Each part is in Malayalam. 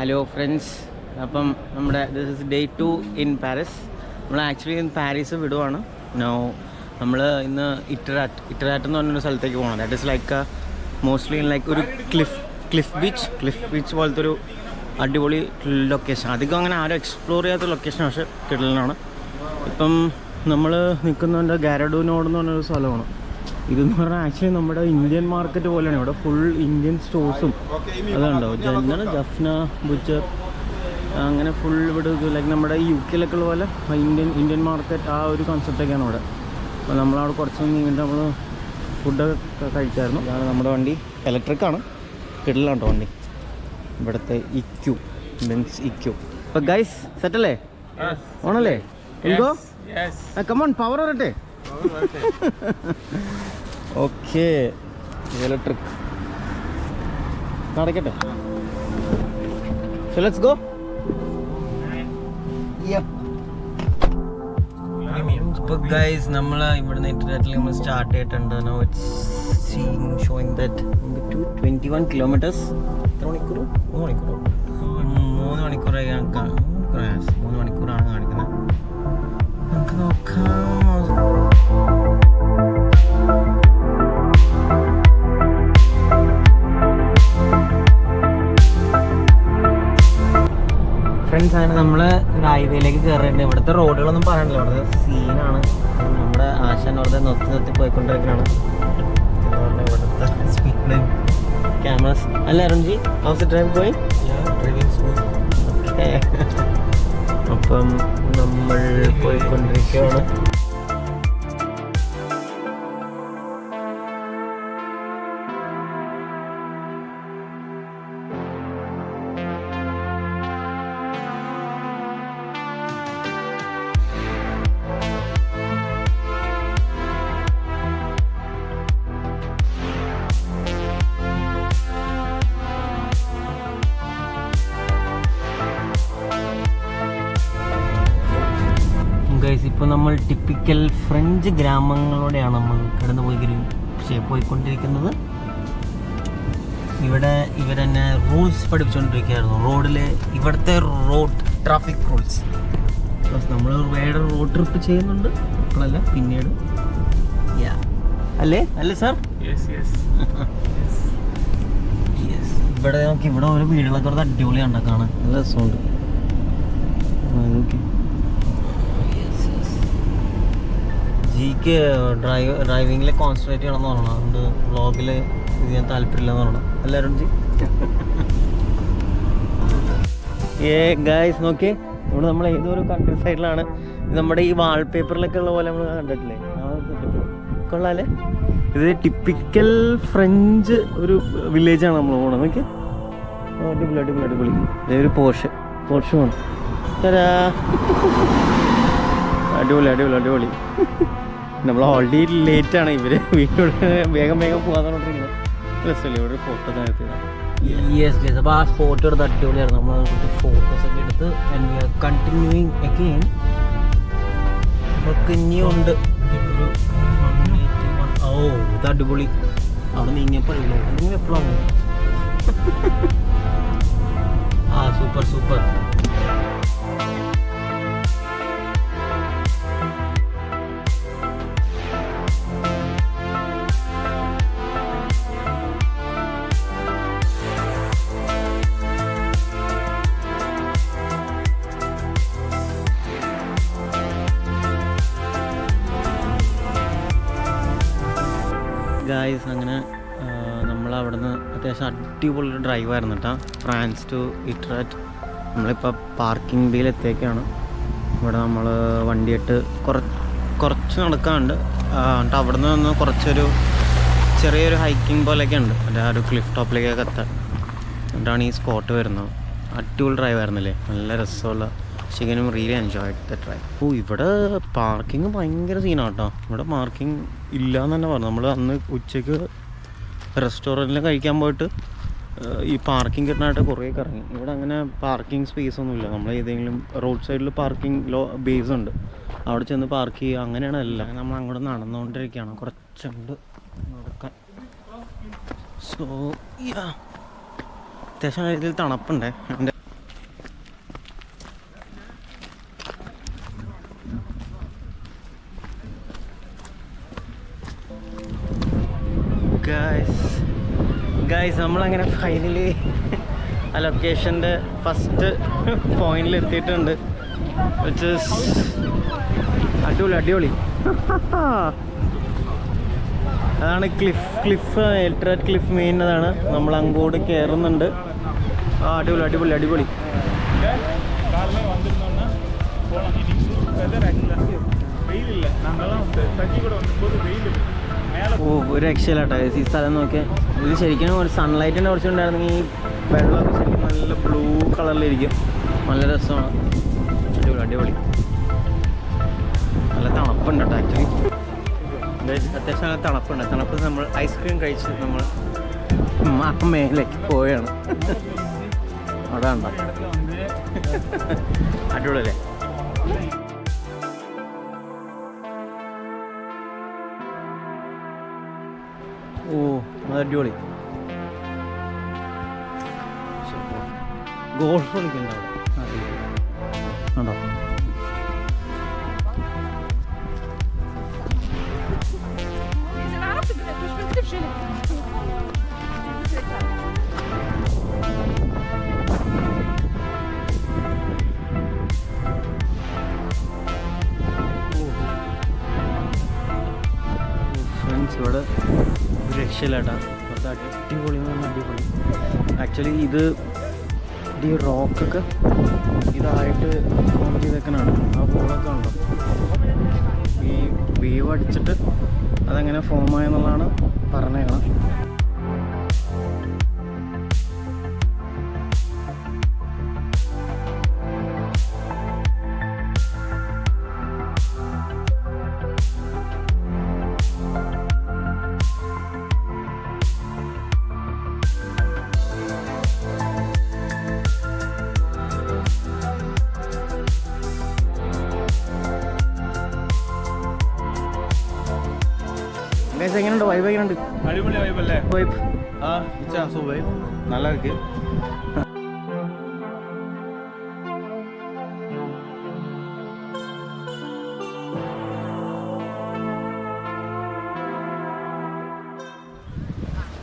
ഹലോ ഫ്രണ്ട്സ്, അപ്പം നമ്മുടെ this is day 2 in Paris. നമ്മൾ ആക്ച്വലി ഇൻ പാരീസ് വിടുവാണ്. നമ്മൾ ഇന്ന് ഇറ്ററാറ്റ് എന്ന് പറഞ്ഞൊരു സ്ഥലത്തേക്ക് പോകണം. That is like mostly like ഒരു ക്ലിഫ് ബീച്ച് പോലത്തെ ഒരു അടിപൊളി ലൊക്കേഷൻ. അധികം അങ്ങനെ ആരും എക്സ്പ്ലോർ ചെയ്യാത്ത ലൊക്കേഷൻ, പക്ഷേ കിടലിനാണ്. ഇപ്പം നമ്മൾ നിൽക്കുന്നതിൻ്റെ ഗാരഡൂനോഡ് എന്ന് പറഞ്ഞൊരു സ്ഥലമാണ്. ഇതെന്ന് പറഞ്ഞാൽ ആക്ച്വലി നമ്മുടെ ഇന്ത്യൻ മാർക്കറ്റ് പോലെയാണ്. ഇവിടെ ഫുൾ ഇന്ത്യൻ സ്റ്റോഴ്സും അതുണ്ടോ, എന്താണ് ജഫ്ന ബുച്ചർ, അങ്ങനെ ഫുൾ ഇവിടെ ലൈക്ക് നമ്മുടെ UK-ലൊക്കെ ഉള്ള പോലെ ഇന്ത്യൻ മാർക്കറ്റ് ആ ഒരു കോൺസെപ്റ്റൊക്കെയാണ് ഇവിടെ. അപ്പോൾ നമ്മളവിടെ കുറച്ച് നീങ്ങിട്ട് നമ്മൾ ഫുഡൊക്കെ കഴിച്ചായിരുന്നു. ഇതാണ് നമ്മുടെ വണ്ടി, ഇലക്ട്രിക്കാണ്, കിടലാണ് കേട്ടോ വണ്ടി. ഇവിടുത്തെ ബെൻസ് EQ. അപ്പോൾ ഗൈസ് സെറ്റല്ലേ, ഓണല്ലേ? എന്തോ കമോൺ, പവർ വരട്ടെ. ഓക്കെ, ഇലക്ട്രിക് നടക്കട്ടെ. So let's go. ഇപ്പോൾ ഗൈസ് നമ്മൾ ഇവിടുന്ന് ഇൻ്റർനെറ്റിൽ നമ്മൾ സ്റ്റാർട്ട് ചെയ്തിട്ടുണ്ട്. No it's showing that 21 kilometres. എത്ര മണിക്കൂർ? 3 മണിക്കൂറായി. 3 മണിക്കൂറാണ് കാണിക്കുന്നത്. നമുക്ക് നോക്കാം. ഫ്രണ്ട്സ്, അങ്ങനെ നമ്മൾ ഹൈവേയിലേക്ക് കയറേണ്ടത്. ഇവിടുത്തെ റോഡുകളൊന്നും പറയണില്ല, ഇവിടുത്തെ സീനാണ്. നമ്മുടെ ആശാൻ വെറുതെ നിർത്തി പോയിക്കൊണ്ടിരിക്കുകയാണ്. ഇവിടുത്തെ സ്പീഡ് ക്യാമറാസ് അല്ല. Arunji, how's the drive going? Okay, അപ്പം നമ്മൾ പോയിക്കൊണ്ടിരിക്കുകയാണ്. ഇപ്പോൾ നമ്മൾ ടിപ്പിക്കൽ ഫ്രഞ്ച് ഗ്രാമങ്ങളിലൂടെയാണ് നമ്മൾ പോയിക്കൊണ്ടിരിക്കുന്നത്. ഇവിടെ ഇവരെന്നെ റൂൾസ് പഠിപ്പിച്ചുകൊണ്ടിരിക്കുകയായിരുന്നു. റോഡിലെ ഇവിടുത്തെ ട്രാഫിക് റൂൾസ്. നമ്മൾ വേറെ റോഡ് ട്രിപ്പ് ചെയ്യുന്നുണ്ട് ഇപ്പോഴല്ല, പിന്നീട്. അല്ലേ സാർ? ഇവിടെ നോക്കി, ഇവിടെ ഓരോ വീടുകളൊക്കെ കുറച്ച് അടിപൊളിയാണ് കാണാൻ, നല്ല രസമുണ്ട്. ജിക്ക് ഡ്രൈവിങ്ങിൽ കോൺസെൻട്രേറ്റ് ചെയ്യണമെന്ന് പറയണം. അതുകൊണ്ട് വ്ളോഗിൽ ഇത് ചെയ്യാൻ താല്പര്യമില്ലെന്ന് പറയണം. എല്ലാവരും ജി ഗായ്സ് നോക്കിയേ, ഇവിടെ നമ്മൾ ഏതൊരു കൺട്രി സൈഡിലാണ്. നമ്മുടെ ഈ വാൾപേപ്പറിലൊക്കെ ഉള്ള പോലെ നമ്മൾ കണ്ടിട്ടില്ലേ, കൊള്ളാല്ലേ? ഇത് ടിപ്പിക്കൽ ഫ്രഞ്ച് ഒരു വില്ലേജാണ് നമ്മൾ പോകുന്നത്. നോക്കിയേ, അടിപൊളി. ഇതൊരു പോർഷ് ആണ്. അടിപൊളി. നമ്മൾ ഓൾറെഡി ലേറ്റാണ്. ഇവര് വീട്ടിലൂടെ വേഗം പോകാൻ പറഞ്ഞിരിക്കുന്നത്. രസമല്ലേ ഇവിടെ ഫോട്ടോ യെസ്. അപ്പോൾ ആ സ്പോട്ട് എടുത്ത് അടിപൊളിയായിരുന്നു. നമ്മൾ കുറച്ച് ഫോട്ടോസൊക്കെ എടുത്ത് കണ്ടിന്യൂയിങ് അഗെയിൻ. നമുക്ക് ഇനിയുണ്ട് ഒരു 181. ഇത് അടിപൊളി. അവിടെ നീങ്ങിയപ്പോൾ നിങ്ങൾ എപ്പോഴാണ്? സൂപ്പർ. ഗായ്സ്, അങ്ങനെ നമ്മളവിടെ നിന്ന് അത്യാവശ്യം അടിപൊളി ഡ്രൈവായിരുന്നു കേട്ടോ. ഫ്രാൻസ് ടു ഇറ്ററാറ്റ്. നമ്മളിപ്പോൾ പാർക്കിംഗ് ബേയിൽ എത്തിയേക്കാണ്. ഇവിടെ നമ്മൾ വണ്ടിയിട്ട് കുറച്ച് നടക്കാനുണ്ട്. എന്നിട്ട് അവിടെ നിന്ന് കുറച്ചൊരു ചെറിയൊരു ഹൈക്കിംഗ് പോലെയൊക്കെ ഉണ്ട്. ആ ഒരു ക്ലിഫ് ടോപ്പിലേക്കൊക്കെ എത്താൻ. എന്നിട്ടാണ് ഈ സ്പോട്ട് വരുന്നത്. അടിപൊളി ഡ്രൈവായിരുന്നില്ലേ, നല്ല രസമുള്ള. ശരിക്കും റിയലി എൻജോയ് ദ ഡ്രൈവ്. ഇവിടെ പാർക്കിങ് ഭയങ്കര സീനാണ് കേട്ടോ. ഇവിടെ പാർക്കിംഗ് ഇല്ല എന്ന് തന്നെ പറഞ്ഞു. നമ്മൾ അന്ന് ഉച്ചയ്ക്ക് റെസ്റ്റോറൻറ്റിൽ കഴിക്കാൻ പോയിട്ട് ഈ പാർക്കിംഗ് കിട്ടാനായിട്ട് കുറേ കറങ്ങി. ഇവിടെ അങ്ങനെ പാർക്കിംഗ് സ്പേസ് ഒന്നുമില്ല. നമ്മൾ ഏതെങ്കിലും റോഡ് സൈഡിൽ പാർക്കിംഗ് ബേസ് ഉണ്ട്, അവിടെ ചെന്ന് പാർക്ക് ചെയ്യുക, അങ്ങനെയാണ് എല്ലാം. നമ്മൾ അങ്ങോട്ട് നടന്നുകൊണ്ടിരിക്കുകയാണ്, കുറച്ചുണ്ട് നടക്കാൻ. സോ അത്യാവശ്യം ഇതിൽ തണുപ്പുണ്ടേ. എൻ്റെ ഗൈസ് നമ്മളങ്ങനെ ഫൈനലി ആ ലൊക്കേഷൻ്റെ ഫസ്റ്റ് പോയിന്റിൽ എത്തിയിട്ടുണ്ട്. വിച്ച് ഈസ് അടിപൊളി. അതാണ് ക്ലിഫ് ഇറ്ററാറ്റ് ക്ലിഫ് മെയിൻ. അതാണ് നമ്മൾ അങ്ങോട്ട് കയറുന്നുണ്ട്. അടിപൊളി. ഓ ഒരു രക്ഷയില്ലാട്ടോ ഈ സ്ഥലം നോക്കിയാൽ. ഇത് ശരിക്കും ഒരു സൺലൈറ്റിൻ്റെ കുറച്ചുണ്ടായിരുന്നെങ്കിൽ ഈ വെള്ളമൊക്കെ ശരിക്കും നല്ല ബ്ലൂ കളറിലിരിക്കും. നല്ല രസമാണ്. അടിപൊളി. നല്ല തണുപ്പുണ്ട് കേട്ടോ. ആക്ച്വലി അത്യാവശ്യം നല്ല തണുപ്പുണ്ട്. തണുപ്പ് നമ്മൾ ഐസ്ക്രീം കഴിച്ച് നമ്മൾ അപ്പം മേലേക്ക് പോവുകയാണ്. അവിടെ ഉണ്ടോ? അടിപൊളിയല്ലേ? ഓ അത് അടിപൊളി. ഗോൾഫ് കളിക്കുന്നുണ്ട് അവിടെ. ഉണ്ടോ? ഫ്രണ്ട്സ് ഇവിടെ ഒരു രക്ഷയില്ലാട്ടാ. കുറച്ച് അടിപൊളി. ആക്ച്വലി ഇത് ഈ റോക്കൊക്കെ ഇതായിട്ട് ഫോം ചെയ്തേക്കനാണ്. ആ ബോളൊക്കെ ഉണ്ടോ? ഈ വേവ് അടിച്ചിട്ട് അതെങ്ങനെ ഫോമായെന്നുള്ളതാണ് പറഞ്ഞേക്കണം. എങ്ങനെയുണ്ട്? വൈബ് എങ്ങനെയുണ്ട്? അടിപൊളി വൈബല്ലേ? വൈബ് വൈബ് நல்லா இருக்கு.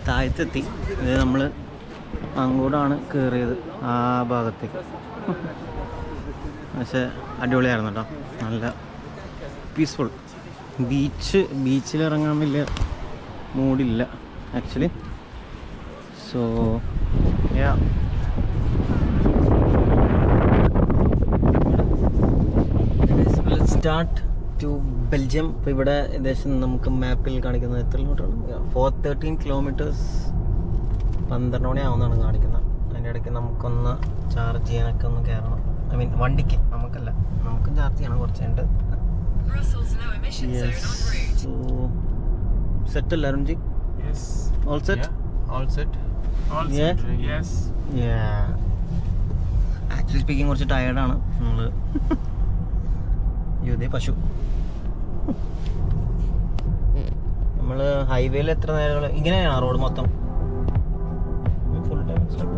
താഴത്തെത്തി. ഇത് നമ്മൾ അങ്ങോട്ടാണ് കയറിയത്, ആ ഭാഗത്തേക്ക്. പക്ഷേ അടിപൊളിയായിരുന്നു കേട്ടോ. നല്ല പീസ്ഫുൾ. ബീച്ചിലിറങ്ങാൻ വലിയ മൂഡില്ല actually. So yeah start to Belgium. ഇപ്പോൾ ഇവിടെ ഏകദേശം നമുക്ക് മാപ്പിൽ കാണിക്കുന്നത് എത്ര കിലോമീറ്ററാണ്? 413 കിലോമീറ്റേഴ്സ്. 12 മണി ആവുന്നതാണ് കാണിക്കുന്നത്. അതിൻ്റെ ഇടയ്ക്ക് നമുക്കൊന്ന് ചാർജ് ചെയ്യാനൊക്കെ ഒന്ന് കയറണം. ഐ മീൻ വണ്ടിക്ക്, നമുക്കല്ല, നമുക്കും ചാർജ് ചെയ്യണം കുറച്ച് കഴിഞ്ഞിട്ട്. So set alarm ji? Yes. All set? Yeah. All set. Yes. Yeah. Actually speaking കുറച്ച് ടയർഡാണ് നമ്മൾ. യുദ്ധ പശു. നമ്മൾ ഹൈവേയിൽ എത്ര നേരം ഇങ്ങനെയാണ് റോഡ് മൊത്തം ഫുൾ ടൈം സ്റ്റോപ്പ്.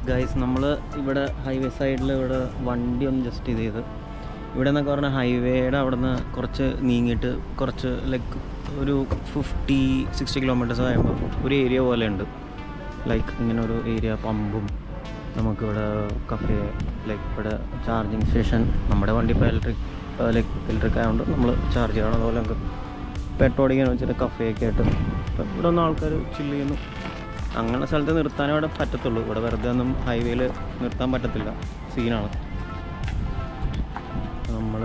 ഗൈസ് നമ്മൾ ഇവിടെ ഹൈവേ സൈഡിൽ ഇവിടെ വണ്ടി ഒന്ന് ജസ്റ്റ് ചെയ്ത് ഇവിടെ എന്നൊക്കെ പറഞ്ഞാൽ ഹൈവേയുടെ അവിടെ നിന്ന് കുറച്ച് നീങ്ങിയിട്ട് കുറച്ച് ലൈക്ക് ഒരു 50-60 കിലോമീറ്റേഴ്സ് കഴിയുമ്പോൾ ഒരു ഏരിയ പോലെ ഉണ്ട്. ലൈക്ക് ഇങ്ങനെ ഒരു ഏരിയ, പമ്പും നമുക്കിവിടെ കഫേ, ലൈക്ക് ഇവിടെ ചാർജിങ് സ്റ്റേഷൻ. നമ്മുടെ വണ്ടി ഇപ്പോൾ ഇലക്ട്രിക് ആയതുകൊണ്ട് നമ്മൾ ചാർജ് ചെയ്യണം. അതുപോലെ നമുക്ക് പെട്രോൾ അടിക്കാൻ വെച്ചിട്ട് കഫേയൊക്കെ ആയിട്ട് ഇപ്പം ഇവിടെ ഒന്നും ആൾക്കാർ ചില്ല് ചെയ്യുന്നു. അങ്ങനെ സ്ഥലത്ത് നിർത്താനേ ഇവിടെ പറ്റത്തുള്ളൂ. ഇവിടെ വെറുതെ ഒന്നും ഹൈവേയിൽ നിർത്താൻ പറ്റത്തില്ല, സീനാണ്. നമ്മൾ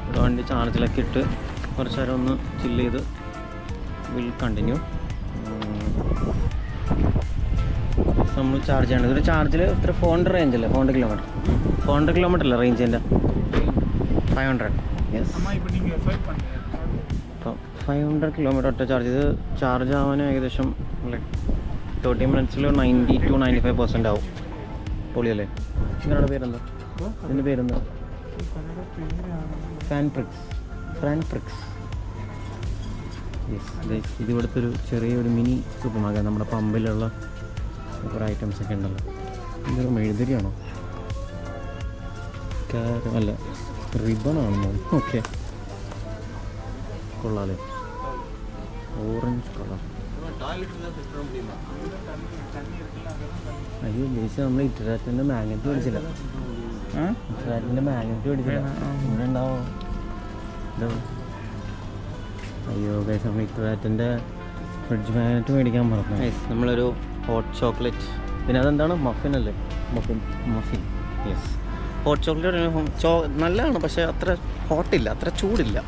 ഇവിടെ വണ്ടി ചാർജിലൊക്കെ ഇട്ട് കുറച്ച് നേരം ഒന്ന് ചില്ല് ചെയ്ത് വിൽ കണ്ടിന്യൂ. നമ്മൾ ചാർജ് ചെയ്യേണ്ടത് ഒരു ചാർജിൽ ഇത്ര 400 റേഞ്ച് അല്ലേ? 400 കിലോമീറ്റർ അല്ല റേഞ്ചിൻ്റെ 500. യെസ് அம்மா இப்போ நீங்க 5 பண்ணுங்க. അപ്പം 500 കിലോമീറ്റർ ഒറ്റ ചാർജ്. ഇത് ചാർജ് ആവാൻ ഏകദേശം ലൈക്ക് 30 മിനിറ്റ്സിൽ 90-95% ആവും. പൊളിയല്ലേ? നിങ്ങളുടെ പേരെന്താ? ഇതിൻ്റെ പേരെന്താ? ഫ്രാൻപ്രിക്സ്. യെസ് ഗൈസ്, ഇത് ഇവിടുത്തെ ഒരു ചെറിയൊരു മിനി സൂപ്പർ മാർക്കറ്റ്. നമ്മുടെ പമ്പിലുള്ള കുറേ ഐറ്റംസ് ഒക്കെ ഉണ്ടല്ലോ. ഇതൊരു മെഴുതിരിയാണോ? അല്ല, റിബണാണെന്നോ? ഓക്കെ, കൊള്ളാല്ലേ? Orange colour. അയ്യോ ജയിച്ച് നമ്മൾ ഇറ്ററാറ്റിൻ്റെ മാഗ്നറ്റ് മേടിച്ചില്ല. ഇറ്ററാറ്റിൻ്റെ മാഗ്നറ്റ് മേടിച്ചില്ല. ഇവിടെ ഉണ്ടാവോ? അയ്യോ ഗൈസ്, നമ്മൾ ഇറ്ററാറ്റിൻ്റെ ഫ്രിഡ്ജ് മാഗ്നറ്റ് മേടിക്കാൻ മറന്നു. ഗൈസ്, നമ്മളൊരു ഹോട്ട് ചോക്ലേറ്റ്. പിന്നെ അതെന്താണ്? മഫിൻ അല്ലേ? മഫിൻ. യെസ്, ഹോട്ട് ചോക്ലേറ്റ് നല്ലതാണ്, പക്ഷേ അത്ര ഹോട്ടില്ല, അത്ര ചൂടില്ല.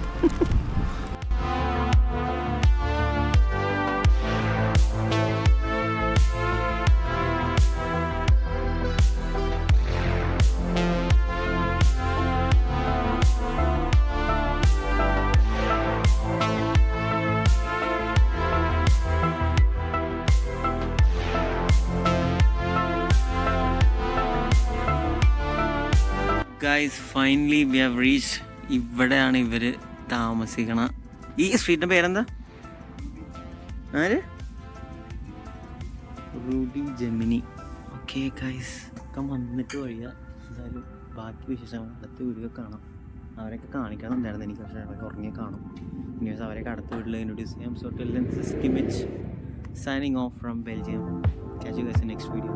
Guys, finally we have reach. ഇവിടെയാണ് ഇവർ താമസിക്കണ. ഈ സ്ട്രീറ്റിൻ്റെ പേരെന്താ? ആര്? റൂഡി ജെമിനി. ഓക്കെ ഗൈസ്, ഒക്കെ വന്നിട്ട് വഴിയാ. എന്തായാലും ബാക്കി വിശേഷങ്ങൾ അടുത്ത വീഡിയോ കാണാം. അവരൊക്കെ കാണിക്കണമെന്നുണ്ടായിരുന്നു എനിക്ക്, പക്ഷേ അവരൊക്കെ ഉറങ്ങി കാണും. ഇനി അവരൊക്കെ അടുത്ത വീട്ടിൽ ഇൻട്രൊഡ്യൂസ് ചെയ്യാം. So till then, this is Kimmich signing off from Belgium. Catch you guys in next video.